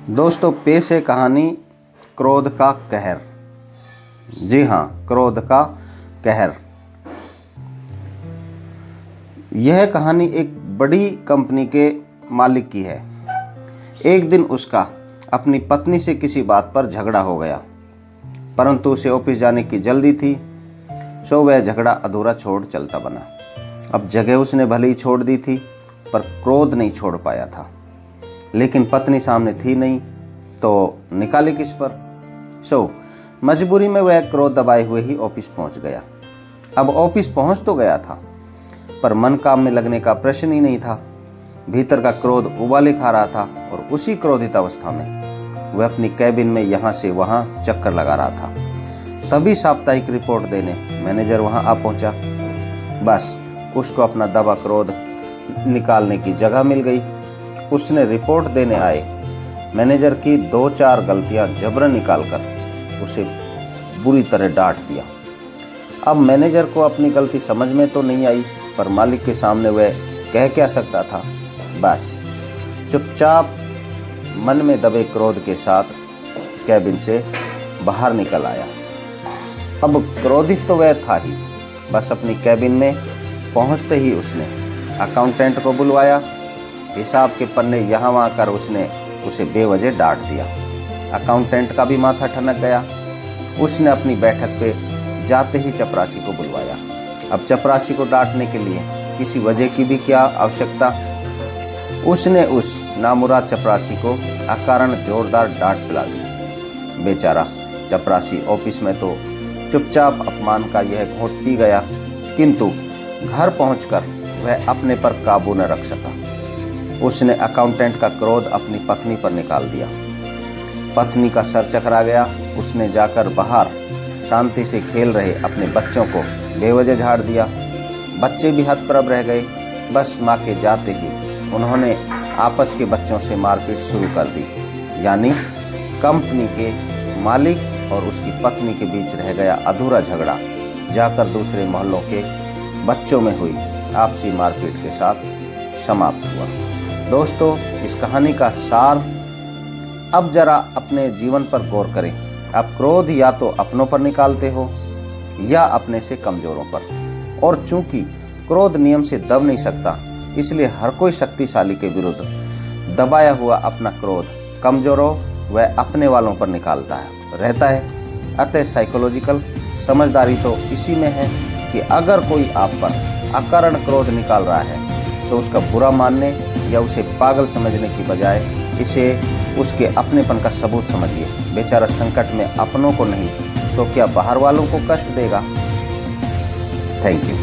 दोस्तों, पेश है कहानी क्रोध का कहर। जी हाँ, क्रोध का कहर। यह कहानी एक बड़ी कंपनी के मालिक की है। एक दिन उसका अपनी पत्नी से किसी बात पर झगड़ा हो गया, परंतु उसे ऑफिस जाने की जल्दी थी, सो वह झगड़ा अधूरा छोड़ चलता बना। अब जगह उसने भले ही छोड़ दी थी, पर क्रोध नहीं छोड़ पाया था। लेकिन पत्नी सामने थी नहीं, तो निकाले किस पर। सो मजबूरी में वह क्रोध दबाए हुए ही ऑफिस पहुंच गया। अब ऑफिस पहुंच तो गया था, पर मन काम में लगने का प्रश्न ही नहीं था। भीतर का क्रोध उबाले खा रहा था और उसी क्रोधित अवस्था में वह अपनी कैबिन में यहाँ से वहाँ चक्कर लगा रहा था। तभी साप्ताहिक रिपोर्ट देने मैनेजर वहाँ आ पहुँचा। बस उसको अपना दबा क्रोध निकालने की जगह मिल गई। उसने रिपोर्ट देने आए मैनेजर की 2-4 गलतियां जबरन निकालकर उसे बुरी तरह डांट दिया। अब मैनेजर को अपनी गलती समझ में तो नहीं आई, पर मालिक के सामने वह कह क्या सकता था। बस चुपचाप मन में दबे क्रोध के साथ कैबिन से बाहर निकल आया। अब क्रोधित तो वह था ही। बस अपनी कैबिन में पहुंचते ही उसने अकाउंटेंट को बुलवाया। हिसाब के पन्ने यहाँ वहाँ कर उसने उसे बेवजह डांट दिया। अकाउंटेंट का भी माथा ठनक गया। उसने अपनी बैठक पे जाते ही चपरासी को बुलवाया। अब चपरासी को डांटने के लिए किसी वजह की भी क्या आवश्यकता। उसने उस नामुराद चपरासी को अकारण जोरदार डांट पिला दी। बेचारा चपरासी ऑफिस में तो चुपचाप अपमान का यह घोंट पी गया, किंतु घर पहुंचकर वह अपने पर काबू न रख सका। उसने अकाउंटेंट का क्रोध अपनी पत्नी पर निकाल दिया। पत्नी का सर चकरा गया। उसने जाकर बाहर शांति से खेल रहे अपने बच्चों को बेवजह झाड़ दिया। बच्चे भी हतप्रभ रह गए। बस माँ के जाते ही उन्होंने आपस के बच्चों से मारपीट शुरू कर दी। यानी कंपनी के मालिक और उसकी पत्नी के बीच रह गया अधूरा झगड़ा जाकर दूसरे मोहल्लों के बच्चों में हुई आपसी मारपीट के साथ समाप्त हुआ। दोस्तों, इस कहानी का सार, अब जरा अपने जीवन पर गौर करें। आप क्रोध या तो अपनों पर निकालते हो या अपने से कमजोरों पर। और चूंकि क्रोध नियम से दब नहीं सकता, इसलिए हर कोई शक्तिशाली के विरुद्ध दबाया हुआ अपना क्रोध कमजोरों व अपने वालों पर निकालता रहता है। अतः साइकोलॉजिकल समझदारी तो इसी में है कि अगर कोई आप पर अकारण क्रोध निकाल रहा है, तो उसका बुरा मानने या उसे पागल समझने की बजाय इसे उसके अपनेपन का सबूत समझिए। बेचारा संकट में अपनों को नहीं तो क्या बाहर वालों को कष्ट देगा। Thank you.